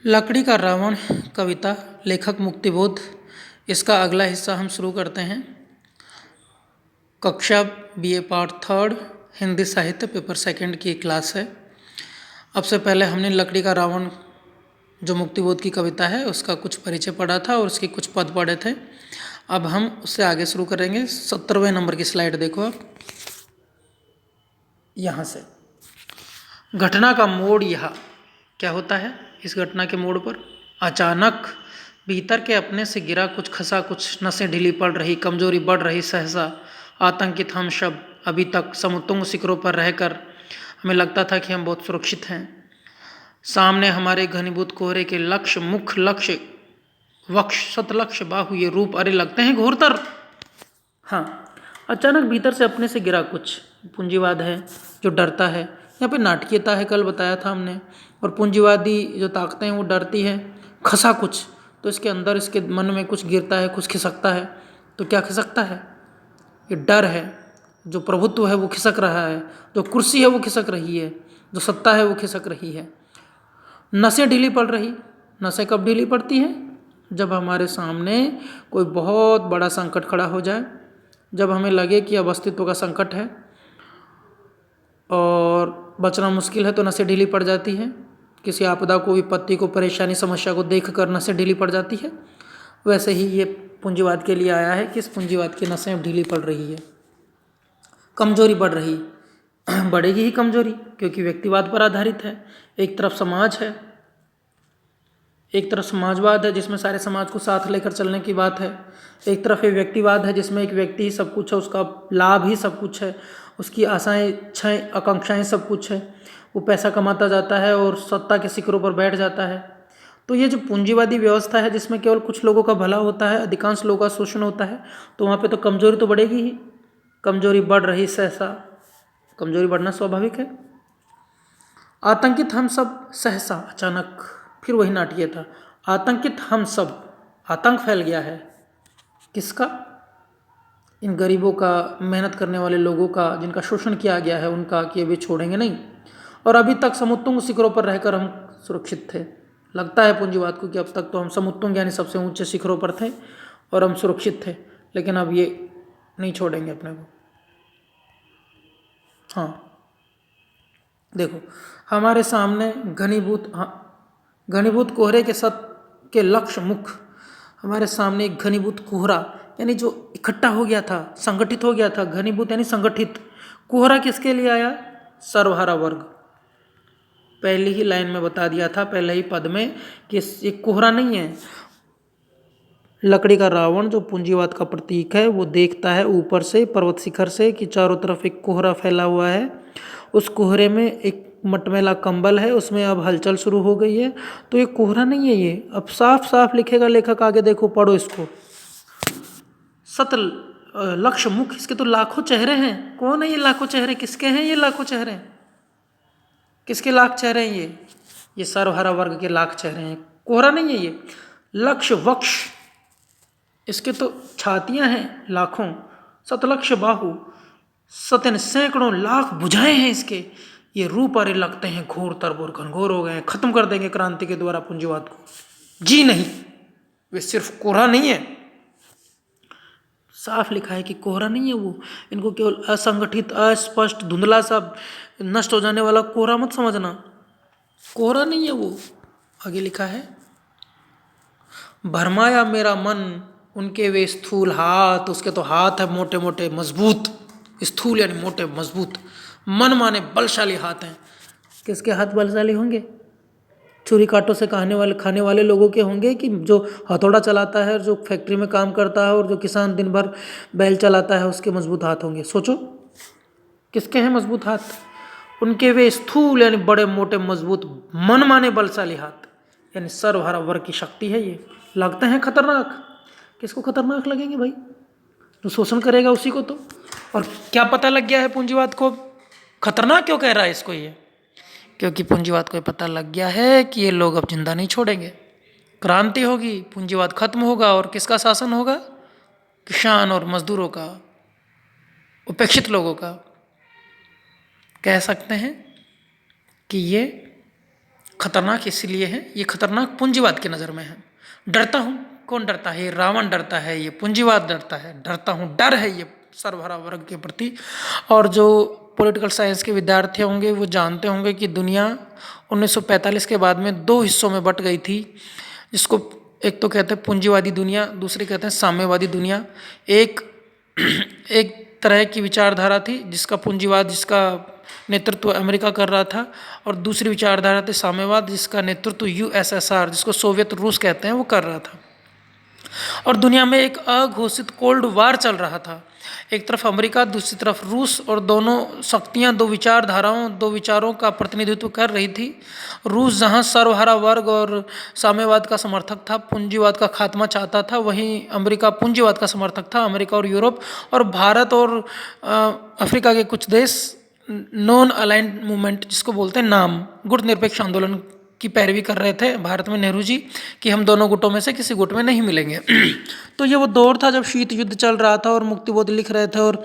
लकड़ी का रावण कविता, लेखक मुक्तिबोध। इसका अगला हिस्सा हम शुरू करते हैं। कक्षा बीए पार्ट थर्ड, हिंदी साहित्य पेपर सेकंड की क्लास है। अब से पहले हमने लकड़ी का रावण जो मुक्तिबोध की कविता है उसका कुछ परिचय पढ़ा था और उसके कुछ पद पढ़े थे। अब हम उससे आगे शुरू करेंगे। 17वें नंबर की स्लाइड देखो आप। यहाँ से घटना का मोड़ यहाँ क्या होता है। इस घटना के मोड़ पर अचानक भीतर के अपने से गिरा कुछ खसा, कुछ नसें ढीली पड़ रही, कमजोरी बढ़ रही। सहसा आतंकित हम शब्द अभी तक समुद्रों शिखरों पर रहकर हमें लगता था कि हम बहुत सुरक्षित हैं। सामने हमारे घनीभूत कोहरे के लक्ष्य, मुख लक्ष्य, वक्ष सतलक्ष्य, बाहु ये रूप अरे लगते हैं घोरतर। हाँ, अचानक भीतर से अपने से गिरा कुछ। पूंजीवाद है जो डरता है। यहाँ पे नाटकीयता है, कल बताया था हमने। और पूंजीवादी जो ताकतें हैं वो डरती है। खसा कुछ, तो इसके अंदर इसके मन में कुछ गिरता है, कुछ खिसकता है। तो क्या खिसकता है? ये डर है। जो प्रभुत्व है वो खिसक रहा है, जो कुर्सी है वो खिसक रही है, जो सत्ता है वो खिसक रही है। नसें ढीली पड़ रही। नसें कब ढीली पड़ती हैं? जब हमारे सामने कोई बहुत बड़ा संकट खड़ा हो जाए, जब हमें लगे कि अब अस्तित्व का संकट है और बचना मुश्किल है, तो नसें ढीली पड़ जाती हैं। किसी आपदा को, विपत्ति को, परेशानी, समस्या को देखकर नसें ढीली पड़ जाती है। वैसे ही ये पूंजीवाद के लिए आया है कि इस पूंजीवाद की नसें ढीली पड़ रही है, कमजोरी बढ़ रही। बढ़ेगी ही कमजोरी, क्योंकि व्यक्तिवाद पर आधारित है। एक तरफ समाज है, एक तरफ समाजवाद है जिसमें सारे समाज को साथ लेकर चलने की बात है। एक तरफ ये व्यक्तिवाद है जिसमें एक व्यक्ति ही सब कुछ है, उसका लाभ ही सब कुछ है, उसकी आशाएं, इच्छाएं, आकांक्षाएं सब कुछ है। वो पैसा कमाता जाता है और सत्ता के शिखरों पर बैठ जाता है। तो ये जो पूंजीवादी व्यवस्था है जिसमें केवल कुछ लोगों का भला होता है, अधिकांश लोगों का शोषण होता है, तो वहाँ पे तो कमजोरी तो बढ़ेगी ही। कमजोरी बढ़ रही, सहसा कमजोरी बढ़ना स्वाभाविक है। आतंकित हम सब, सहसा अचानक, फिर वही नाट्य था। आतंकित हम सब, आतंक फैल गया है। किसका? इन गरीबों का, मेहनत करने वाले लोगों का, जिनका शोषण किया गया है उनका, कि अभी छोड़ेंगे नहीं। और अभी तक समुद्रों शिखरों पर रहकर हम सुरक्षित थे। लगता है पूंजीवाद को कि अब तक तो हम समुद्रों यानी सबसे ऊंचे शिखरों पर थे और हम सुरक्षित थे, लेकिन अब ये नहीं छोड़ेंगे अपने को। हाँ देखो, हमारे सामने घनीभूत कोहरे के लक्ष्य, मुख। हमारे सामने एक घनीभूत कोहरा यानी जो इकट्ठा हो गया था, संगठित हो गया था। घनीभूत यानी संगठित। कोहरा किसके लिए आया? सर्वहारा वर्ग। पहली ही लाइन में बता दिया था, पहले ही पद में, कि ये कोहरा नहीं है। लकड़ी का रावण जो पूंजीवाद का प्रतीक है, वो देखता है ऊपर से, पर्वत शिखर से, कि चारों तरफ एक कोहरा फैला हुआ है। उस कोहरे में एक मटमैला कंबल है, उसमें अब हलचल शुरू हो गई है। तो ये कोहरा नहीं है, ये अब साफ साफ लिखेगा लेखक। आगे देखो, पढ़ो इसको। लक्ष्य, मुख, इसके तो लाखों चेहरे हैं। कौन है ये लाखों चेहरे? किसके हैं ये लाखों चेहरे? किसके लाख चेहरे हैं ये सर्वहारा वर्ग के लाख चेहरे हैं। कोहरा नहीं है ये। लक्ष्य, वक्ष, इसके तो छातियां हैं लाखों। सतलक्ष्य बाहु, सतन सैकड़ों लाख भुजाएं हैं इसके। ये रूप अरे लगते हैं घोर तरबोर, घनघोर हो गए हैं। खत्म कर देंगे क्रांति के द्वारा पूंजीवाद को। जी नहीं, वे सिर्फ कोहरा नहीं है। साफ लिखा है कि कोहरा नहीं है वो। इनको केवल असंगठित, अस्पष्ट, धुंधला सा, नष्ट हो जाने वाला कोहरा मत समझना। कोहरा नहीं है वो। आगे लिखा है, भरमाया मेरा मन उनके वे स्थूल हाथ। उसके तो हाथ है मोटे मोटे मजबूत। स्थूल यानी मोटे मजबूत। मन माने बलशाली हाथ हैं। किसके हाथ बलशाली होंगे? छुरी कांटों से खाने वाले लोगों के होंगे, कि जो हथौड़ा चलाता है, जो फैक्ट्री में काम करता है, और जो किसान दिन भर बैल चलाता है, उसके मजबूत हाथ होंगे? सोचो, किसके हैं मजबूत हाथ? उनके वे स्थूल यानी बड़े मोटे मजबूत, मन माने बलशाली हाथ, यानी सर्वहारा वर्ग की शक्ति है ये। लगते हैं खतरनाक। किसको खतरनाक लगेंगे भाई? जो शोषण करेगा उसी को तो। और क्या पता लग गया है पूंजीवाद को? खतरनाक क्यों कह रहा है इसको ये? क्योंकि पूंजीवाद को पता लग गया है कि ये लोग अब जिंदा नहीं छोड़ेंगे। क्रांति होगी, पूंजीवाद खत्म होगा, और किसका शासन होगा? किसान और मजदूरों का, उपेक्षित लोगों का। कह सकते हैं कि ये खतरनाक इसलिए है, ये खतरनाक पूंजीवाद की नज़र में है। डरता हूँ, कौन डरता है? ये रावण डरता है, ये पूंजीवाद डरता है। डरता हूँ, डर है ये सर्वहारा वर्ग के प्रति। और जो पॉलिटिकल साइंस के विद्यार्थी होंगे वो जानते होंगे कि दुनिया 1945 के बाद में दो हिस्सों में बट गई थी, जिसको एक तो कहते हैं पूंजीवादी दुनिया, दूसरी कहते हैं साम्यवादी दुनिया। एक एक तरह की विचारधारा थी जिसका पूंजीवाद, जिसका नेतृत्व अमेरिका कर रहा था, और दूसरी विचारधारा थी साम्यवाद जिसका नेतृत्व यूएसएसआर, जिसको सोवियत रूस कहते हैं, वो कर रहा था। और दुनिया में एक अघोषित कोल्ड वार चल रहा था। एक तरफ अमेरिका, दूसरी तरफ रूस, और दोनों शक्तियां दो विचारधाराओं, दो विचारों का प्रतिनिधित्व कर रही थी। रूस जहां सर्वहारा वर्ग और साम्यवाद का समर्थक था, पूंजीवाद का खात्मा चाहता था, वहीं अमेरिका पूंजीवाद का समर्थक था। अमेरिका और यूरोप और भारत और अफ्रीका के कुछ देश नॉन अलाइंड मूवमेंट, जिसको बोलते हैं नाम, गुट निरपेक्ष आंदोलन की पैरवी कर रहे थे भारत में नेहरू जी, कि हम दोनों गुटों में से किसी गुट में नहीं मिलेंगे। तो ये वो दौर था जब शीत युद्ध चल रहा था और मुक्तिबोध लिख रहे थे, और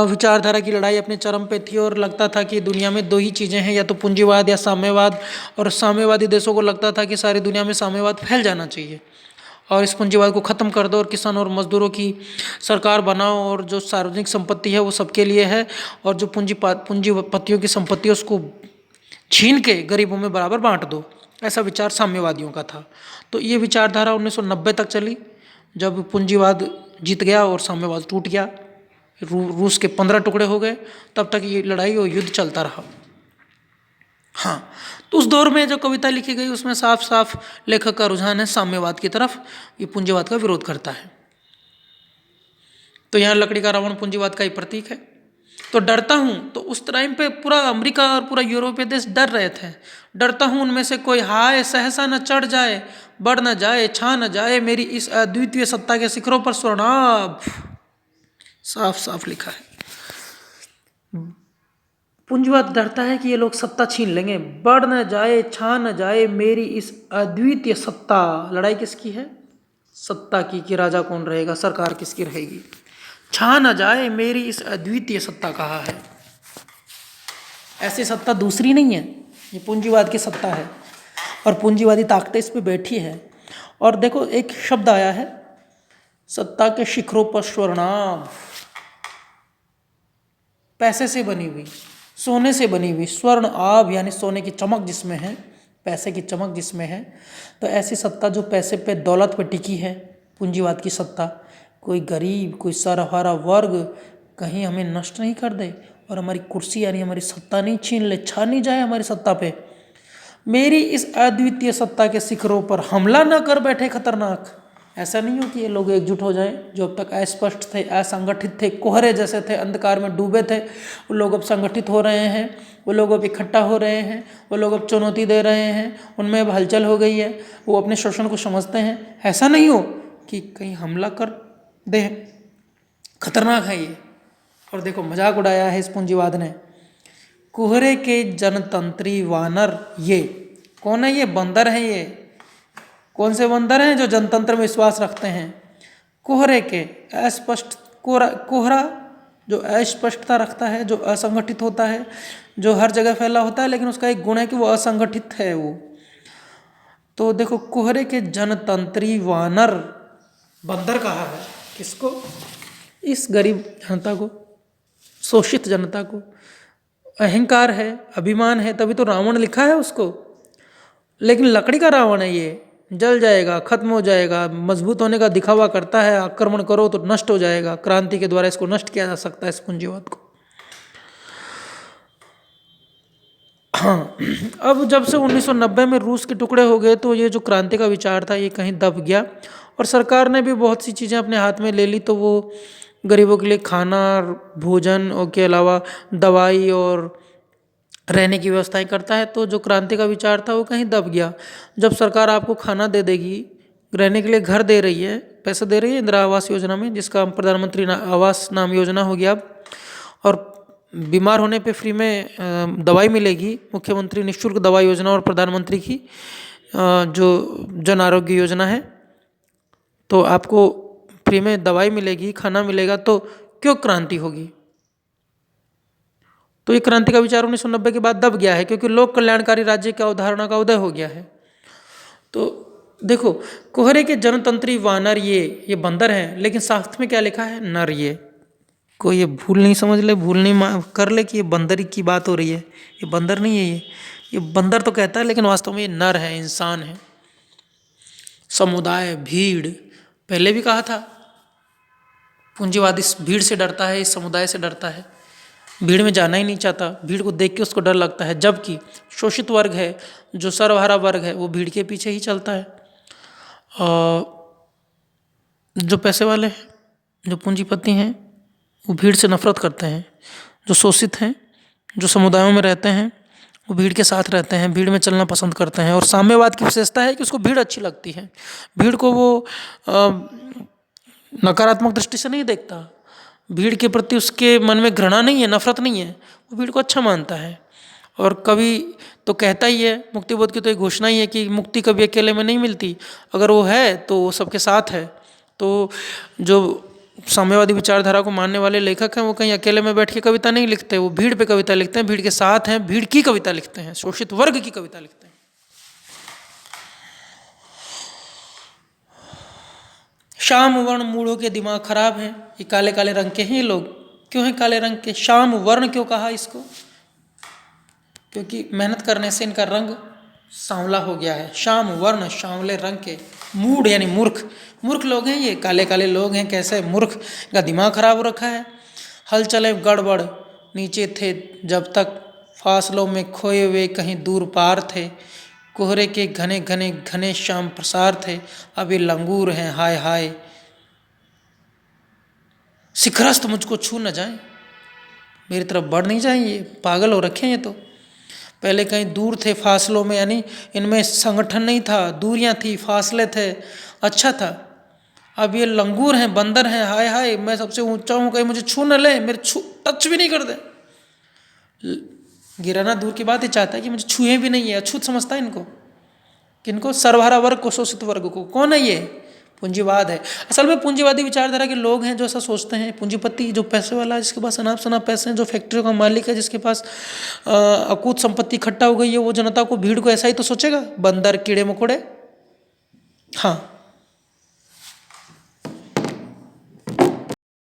विचारधारा की लड़ाई अपने चरम पे थी, और लगता था कि दुनिया में दो ही चीज़ें हैं, या तो पूंजीवाद या साम्यवाद। और साम्यवादी देशों को लगता था कि सारी दुनिया में साम्यवाद फैल जाना चाहिए और इस पूंजीवाद को ख़त्म कर दो और किसान और मजदूरों की सरकार बनाओ, और जो सार्वजनिक संपत्ति है वो सबके लिए है, और जो पूंजीपतियों की संपत्ति है उसको छीन के गरीबों में बराबर बांट दो। ऐसा विचार साम्यवादियों का था। तो ये विचारधारा 1990 तक चली, जब पूंजीवाद जीत गया और साम्यवाद टूट गया। रूस के 15 टुकड़े हो गए, तब तक ये लड़ाई और युद्ध चलता रहा। हाँ, तो उस दौर में जो कविता लिखी गई उसमें साफ साफ लेखक का रुझान है साम्यवाद की तरफ, ये पूंजीवाद का विरोध करता है। तो यहाँ लकड़ी का रावण पूंजीवाद का ही प्रतीक है। तो डरता हूँ, तो उस टाइम पे पूरा अमेरिका और पूरा यूरोपीय देश डर रहे थे। डरता हूँ उनमें से कोई हाय सहसा न चढ़ जाए, बढ़ न जाए, छा न जाए मेरी इस अद्वितीय सत्ता के शिखरों पर स्वर्णाभ। साफ साफ लिखा है। पूंजीवाद डरता है कि ये लोग सत्ता छीन लेंगे। बढ़ न जाए, छा न जाए मेरी इस अद्वितीय सत्ता। लड़ाई किसकी है? सत्ता की, कि राजा कौन रहेगा, सरकार किसकी रहेगी। छा न जाए मेरी इस अद्वितीय सत्ता कहा है। ऐसी सत्ता दूसरी नहीं है, ये पूंजीवाद की सत्ता है और पूंजीवादी ताकतें इस पे बैठी है। और देखो एक शब्द आया है, सत्ता के शिखरों पर स्वर्णाभ। पैसे से बनी हुई, सोने से बनी हुई, स्वर्ण आभ यानी सोने की चमक जिसमें है, पैसे की चमक जिसमें है। तो ऐसी सत्ता जो पैसे पे, दौलत पे टिकी है, पूंजीवाद की सत्ता, कोई गरीब, कोई सर्वहारा वर्ग कहीं हमें नष्ट नहीं कर दे और हमारी कुर्सी यानी हमारी सत्ता नहीं छीन ले, छा नहीं जाए हमारी सत्ता पे। मेरी इस अद्वितीय सत्ता के शिखरों पर हमला न कर बैठे खतरनाक। ऐसा नहीं हो कि ये लोग एकजुट हो जाएं, जो अब तक अस्पष्ट थे, असंगठित थे, कोहरे जैसे थे, अंधकार में डूबे थे, वो लोग अब संगठित हो रहे हैं, वो लोग अब इकट्ठा हो रहे हैं, वो लोग अब चुनौती दे रहे हैं, उनमें अब हलचल हो गई है, वो अपने शोषण को समझते हैं। ऐसा नहीं हो कि कहीं हमला कर दे, खतरनाक है ये। और देखो मजाक उड़ाया है इस पूंजीवाद ने। कोहरे के जनतंत्री वानर, ये कौन है? ये बंदर है। ये कौन से बंदर हैं? जो जनतंत्र में विश्वास रखते हैं। कोहरे के, अस्पष्ट कोहरा जो अस्पष्टता रखता है, जो असंगठित होता है, जो हर जगह फैला होता है, लेकिन उसका एक गुण है कि वो असंगठित है वो। तो देखो कोहरे के जनतंत्री वानर, बंदर कहा है किसको? इस गरीब जनता को, शोषित जनता को। अहंकार है, अभिमान है, तभी तो रावण लिखा है उसको। लेकिन लकड़ी का रावण है ये, जल जाएगा, खत्म हो जाएगा, मजबूत होने का दिखावा करता है, आक्रमण करो तो नष्ट हो जाएगा। क्रांति के द्वारा इसको नष्ट किया जा सकता है, इस पूंजीवाद को। हाँ, अब जब से 1990 में रूस के टुकड़े हो गए तो ये जो क्रांति का विचार था ये कहीं दब गया, और सरकार ने भी बहुत सी चीज़ें अपने हाथ में ले ली। तो वो गरीबों के लिए खाना, भोजन और के अलावा दवाई और रहने की व्यवस्थाएं करता है। तो जो क्रांति का विचार था वो कहीं दब गया। जब सरकार आपको खाना दे देगी, रहने के लिए घर दे रही है, पैसा दे रही है इंदिरा आवास योजना में, जिसका प्रधानमंत्री आवास नाम योजना हो गया अब, और बीमार होने पे फ्री में दवाई मिलेगी, मुख्यमंत्री निःशुल्क दवा योजना और प्रधानमंत्री की जो जन आरोग्य योजना है, तो आपको फ्री में दवाई मिलेगी, खाना मिलेगा, तो क्यों क्रांति होगी? तो ये क्रांति का विचार 1990 के बाद दब गया है, क्योंकि लोक कल्याणकारी राज्य की अवधारणा का उदय हो गया है। तो देखो, कोहरे के जनतंत्री वानर ये बंदर हैं, लेकिन शास्त्र में क्या लिखा है? नर। ये कोई ये भूल नहीं समझ ले, भूल नहीं कर ले कि ये बंदर की बात हो रही है। ये बंदर नहीं है, ये बंदर तो कहता है, लेकिन वास्तव में ये नर है, इंसान है। समुदाय, भीड़, पहले भी कहा था, पूंजीवादी भीड़ से डरता है, इस समुदाय से डरता है, भीड़ में जाना ही नहीं चाहता, भीड़ को देख के उसको डर लगता है। जबकि शोषित वर्ग है, जो सर्वहारा वर्ग है, वो भीड़ के पीछे ही चलता है। जो पैसे वाले हैं, जो पूंजीपति हैं, वो भीड़ से नफरत करते हैं। जो शोषित हैं, जो समुदायों में रहते हैं, वो भीड़ के साथ रहते हैं, भीड़ में चलना पसंद करते हैं। और साम्यवाद की विशेषता है कि उसको भीड़ अच्छी लगती है। भीड़ को वो नकारात्मक दृष्टि से नहीं देखता, भीड़ के प्रति उसके मन में घृणा नहीं है, नफरत नहीं है, वो भीड़ को अच्छा मानता है। और कभी तो कहता ही है, मुक्तिबोध की तो एक घोषणा ही है कि मुक्ति कभी अकेले में नहीं मिलती, अगर वो है तो वो सबके साथ है। तो जो साम्यवादी विचारधारा को मानने वाले लेखक हैं, वो कहीं अकेले में बैठ के कविता नहीं लिखते, वो भीड़ पे कविता लिखते हैं, भीड़ के साथ हैं, भीड़ की कविता लिखते हैं, शोषित वर्ग की कविता लिखते हैं। श्याम वर्ण मूढ़ों के दिमाग खराब हैं, ये काले काले रंग के हैं। ये लोग क्यों हैं काले रंग के? श्याम वर्ण क्यों कहा इसको? क्योंकि मेहनत करने से इनका रंग सांवला हो गया है। श्याम वर्ण, सांवले रंग के। मूढ़ यानी मूर्ख, मूर्ख लोग हैं ये, काले काले लोग हैं। कैसे? मूर्ख का दिमाग खराब हो रखा है। हल चले गड़बड़, नीचे थे जब तक, फासलों में खोए हुए कहीं दूर पार थे, कोहरे के घने घने घने श्याम प्रसार थे, अब ये लंगूर हैं हाय हाय, शिखरस्त मुझको छू न जाए, मेरी तरफ बढ़ नहीं जाए, ये पागल हो रखे हैं ये तो। पहले कहीं दूर थे फासलों में, यानी इनमें संगठन नहीं था, दूरियां थी, फासले थे, अच्छा था। अब ये लंगूर हैं, बंदर हैं, हाय हाय, मैं सबसे ऊंचा हूँ, कहीं मुझे छू न ले, मेरे टच भी नहीं कर दे। गिराना दूर की बात, ही चाहता है कि मुझे छुए भी नहीं है, अछूत समझता है इनको। किनको? सर्वहारा वर्ग को, शोषित वर्ग को। कौन है ये? पूंजीवाद है। असल में पूंजीवादी विचारधारा के लोग हैं जो ऐसा सोचते हैं। पूंजीपति जो पैसे वाला है, जिसके पास अनाप शनाप पैसे हैं, जो फैक्ट्रियों का मालिक है, जिसके पास अकूत संपत्ति इकट्ठा हो गई है, वो जनता को, भीड़ को ऐसा ही तो सोचेगा। बंदर, कीड़े मकोड़े। हाँ,